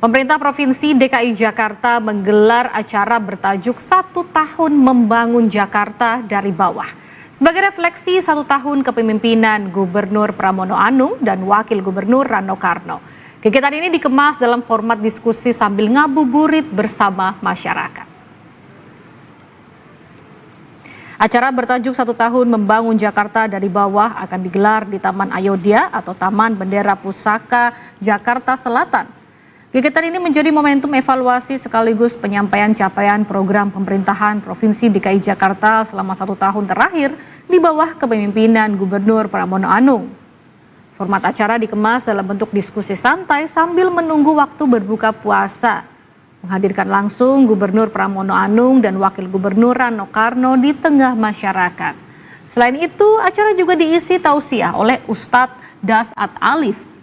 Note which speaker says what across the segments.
Speaker 1: Pemerintah Provinsi DKI Jakarta menggelar acara bertajuk 1 tahun Membangun Jakarta dari Bawah. Sebagai refleksi 1 tahun kepemimpinan Gubernur Pramono Anung dan Wakil Gubernur Rano Karno. Kegiatan ini dikemas dalam format diskusi sambil ngabuburit bersama masyarakat. Acara bertajuk 1 tahun Membangun Jakarta dari Bawah akan digelar di Taman Ayodhya atau Taman Bendera Pusaka Jakarta Selatan. Kegiatan ini menjadi momentum evaluasi sekaligus penyampaian capaian program pemerintahan Provinsi DKI Jakarta selama 1 tahun terakhir di bawah kepemimpinan Gubernur Pramono Anung. Format acara dikemas dalam bentuk diskusi santai sambil menunggu waktu berbuka puasa. Menghadirkan langsung Gubernur Pramono Anung dan Wakil Gubernur Rano Karno di tengah masyarakat. Selain itu, acara juga diisi tausiah oleh Ustadz Dasat Alif.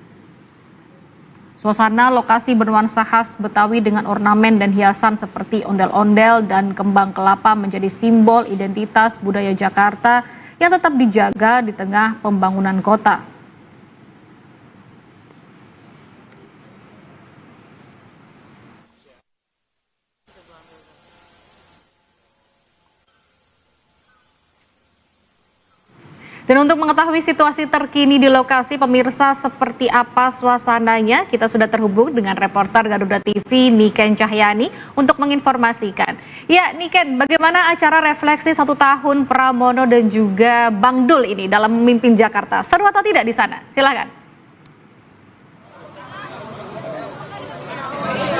Speaker 1: Suasana lokasi bernuansa khas Betawi dengan ornamen dan hiasan seperti ondel-ondel dan kembang kelapa menjadi simbol identitas budaya Jakarta yang tetap dijaga di tengah pembangunan kota. Dan untuk mengetahui situasi terkini di lokasi, pemirsa, seperti apa suasananya, kita sudah terhubung dengan reporter Garuda TV Niken Cahyani untuk menginformasikan. Ya, Niken, bagaimana acara refleksi 1 tahun Pramono dan juga Bang Dul ini dalam memimpin Jakarta? Seru atau tidak di sana? Silakan.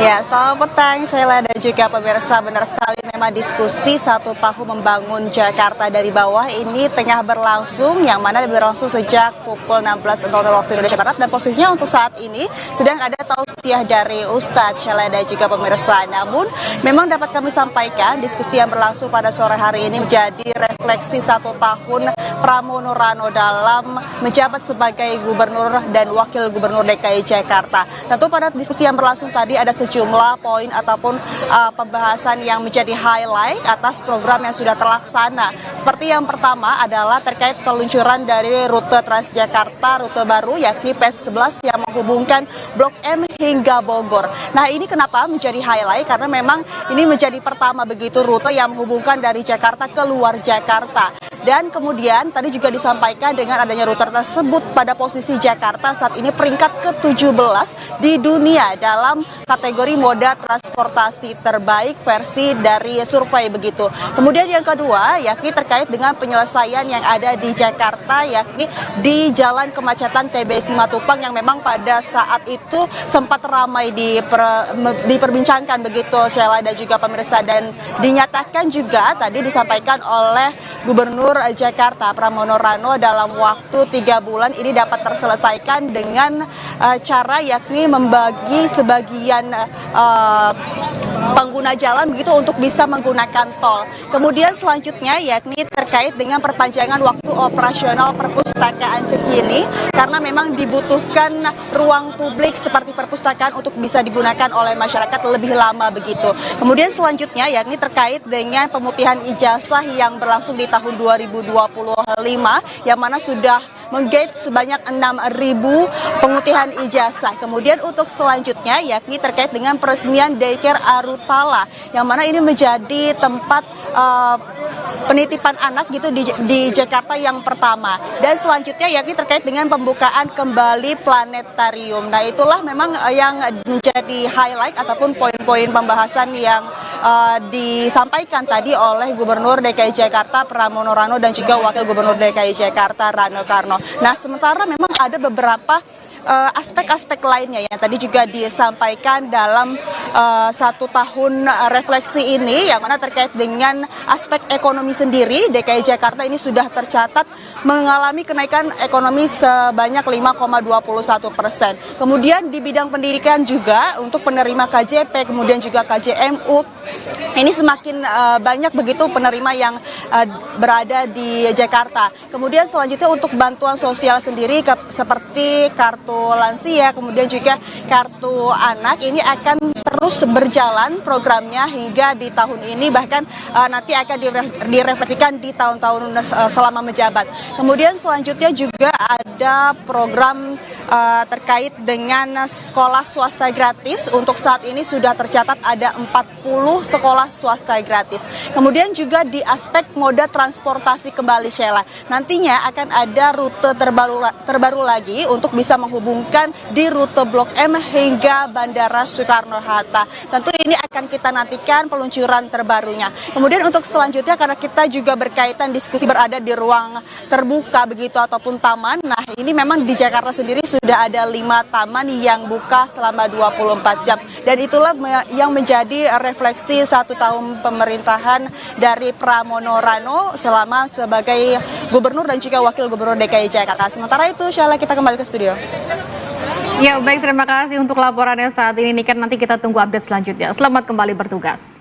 Speaker 2: Ya, selamat petang Sheila dan juga pemirsa. Benar sekali, memang diskusi 1 tahun membangun Jakarta dari bawah ini tengah berlangsung, yang mana berlangsung sejak pukul 16.00 waktu Indonesia Barat, dan posisinya untuk saat ini sedang ada tausiah dari Ustadz, Sheila dan juga pemirsa. Namun memang dapat kami sampaikan diskusi yang berlangsung pada sore hari ini menjadi refleksi 1 tahun Pramono Rano dalam menjabat sebagai Gubernur dan Wakil Gubernur DKI Jakarta. Tentu pada diskusi yang berlangsung tadi ada sejumlah poin ataupun pembahasan yang menjadi highlight atas program yang sudah terlaksana. Seperti yang pertama adalah terkait peluncuran dari rute Transjakarta, rute baru yakni PS11 yang menghubungkan Blok M hingga Bogor. Nah, ini kenapa menjadi highlight? Karena memang ini menjadi pertama begitu rute yang menghubungkan dari Jakarta ke luar Jakarta. Dan kemudian tadi juga disampaikan dengan adanya rute tersebut pada posisi Jakarta saat ini peringkat ke-17 di dunia dalam kategori moda transportasi terbaik versi dari survei begitu. Kemudian yang kedua yakni terkait dengan penyelesaian yang ada di Jakarta yakni di Jalan Kemacetan TB Simatupang yang memang pada saat itu sempat ramai diperbincangkan begitu Sheila dan juga pemirsa, dan dinyatakan juga tadi disampaikan oleh Gubernur Jakarta Pramono Rano dalam waktu 3 bulan ini dapat terselesaikan dengan cara yakni membagi sebagian pengguna jalan begitu untuk bisa menggunakan tol. Kemudian selanjutnya yakni terkait dengan perpanjangan waktu operasional perpustakaan Cikini karena memang dibutuhkan ruang publik seperti perpustakaan untuk bisa digunakan oleh masyarakat lebih lama begitu. Kemudian selanjutnya yakni terkait dengan pemutihan ijazah yang berlangsung di tahun 2025 yang mana sudah menggate sebanyak 6.000 pemutihan ijazah. Kemudian untuk selanjutnya yakni terkait dengan peresmian daycare Arutala yang mana ini menjadi tempat penitipan anak gitu di Jakarta yang pertama. Dan selanjutnya yakni terkait dengan pembukaan kembali planetarium. Nah, itulah memang yang menjadi highlight ataupun poin-poin pembahasan yang disampaikan tadi oleh Gubernur DKI Jakarta Pramono Rano dan juga Wakil Gubernur DKI Jakarta Rano Karno. Nah, sementara memang ada beberapa aspek-aspek lainnya yang tadi juga disampaikan dalam 1 tahun refleksi ini, yang mana terkait dengan aspek ekonomi sendiri. DKI Jakarta ini sudah tercatat mengalami kenaikan ekonomi sebanyak 5,21%. Kemudian di bidang pendidikan juga untuk penerima KJP kemudian juga KJMU ini semakin banyak begitu penerima yang berada di Jakarta. Kemudian selanjutnya untuk bantuan sosial sendiri seperti kartu lansia kemudian juga kartu anak ini akan terus berjalan programnya hingga di tahun ini, bahkan nanti akan direfleksikan di tahun-tahun selama menjabat. Kemudian selanjutnya juga ada program terkait dengan sekolah swasta gratis. Untuk saat ini sudah tercatat ada 40 sekolah swasta gratis. Kemudian juga di aspek moda transportasi kembali, Sheila. Nantinya akan ada rute terbaru lagi untuk bisa menghubungkan di rute Blok M hingga Bandara Soekarno-Hatta. Tentu ini akan kita nantikan peluncuran terbarunya. Kemudian untuk selanjutnya, karena kita juga berkaitan diskusi berada di ruang terbuka begitu ataupun taman. Nah, ini memang di Jakarta sendiri sudah ada 5 taman yang buka selama 24 jam. Dan itulah yang menjadi refleksi 1 tahun pemerintahan dari Pramono Rano selama sebagai gubernur dan juga wakil gubernur DKI Jakarta. Sementara itu, Syala, kita kembali ke studio.
Speaker 1: Ya baik, terima kasih untuk laporannya saat ini. Niken, nanti kita tunggu update selanjutnya. Selamat kembali bertugas.